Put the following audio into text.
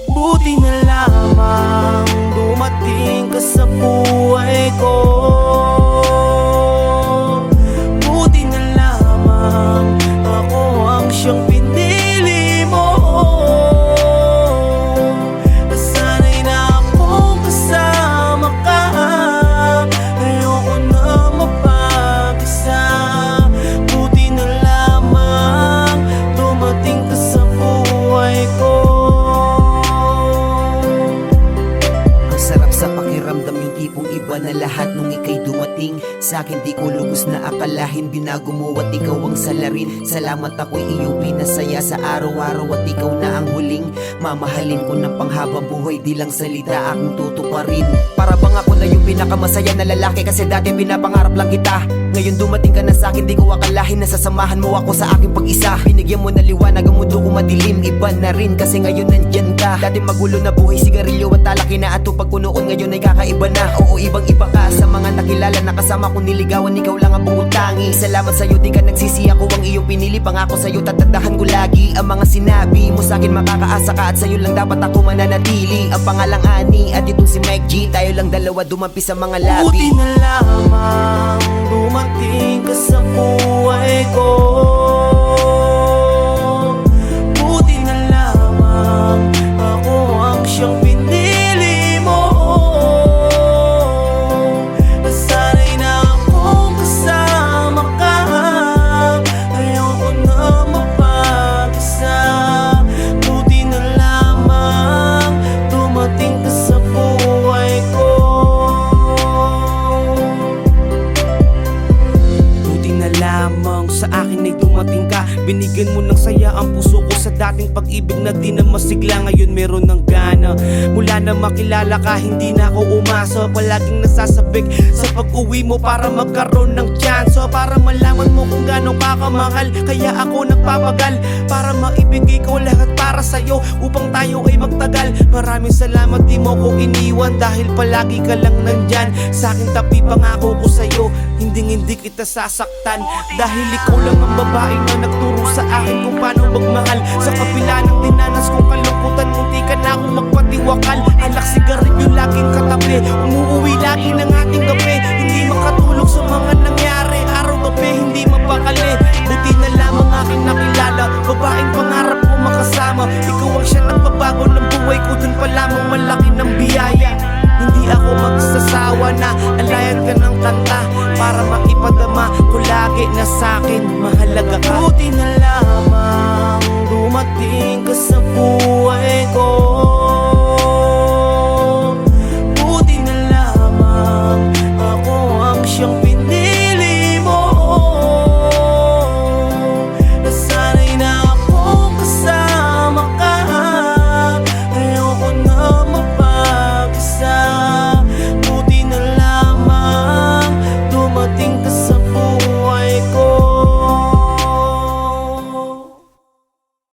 Buti na lamang dumating ka sa buhay ko. Buti na lamang ako ang siyang pinili mo. Nasanay na akong kasama ka, ayoko na mapag-isa. Buti na lamang dumating ka sa buhay ko. Sarap sa pakiramdam yung tipong iba na lahat nung ika'y dumating. Sa'kin di ko lubos na akalahin, binago mo at ikaw ang salarin. Salamat ako'y iyong pinasaya sa araw-araw at ikaw na ang huling mamahalin ko ng panghabang buhay, di lang salita aking tutuparin. Para bang ako na yung pinakamasaya na lalaki, kasi dati pinapangarap lang kita. Ngayon dumating ka na sa'kin, di ko akalahin na sasamahan mo ako sa aking pag-isa. Binigyan mo na liwanag ang mundo ko madilim, iba na rin kasi ngayon nandyan ka. Dati magulo na buhay, sigarilyo at talaki na ato pagpunoon, ngayon ay kakaiba na. Oo, ibang-iba ka sa mga nakilala na kasama kong niligawan, ikaw lang ang bungutangi. Salamat sa'yo, di ka nagsisi, ako ang iyong pinili. Pangako sa'yo, tatandahan ko lagi ang mga sinabi mo sa'kin, makakaasa ka at sa'yo lang dapat ako mananatili. Ang pangalang Ani at itong si Mike G, tayo lang dalawa dumampi sa mga labi. Buti na lamang dumating ka sa buhay ko. Buti na lamang ako ang siyang pinili mo. Nasanay na akong kasama ka, ayoko na mapag-isa. Buti na lamang dumating ka sa buhay ko. Buti na lamang sa akin ay dumating ka. Binigyan mo ng saya ang puso ko sa dating pag-ibig na di na masigla. Ngayon meron ng gana. Mula na makilala ka, hindi na ako umasa. Palaging nasasabik sa pag-uwi mo para magkaroon ng chance, para malaman mo kung gano'ng kakamahal. Kaya ako nagpapagal para maibigay ko lahat para sa'yo, upang tayo ay magtagal. Maraming salamat, di mo ko iniwan, dahil palagi ka lang nandyan. Sa akin tabi, pangako ko sa'yo, hindi kita sasaktan. Dahil ikaw lang ang babae na nagturo sa akin kung paano magmahal. Sa kabila ng dinanas kong kalungkutan, munti ka na akong magpatiwakal. Alak sigarilyo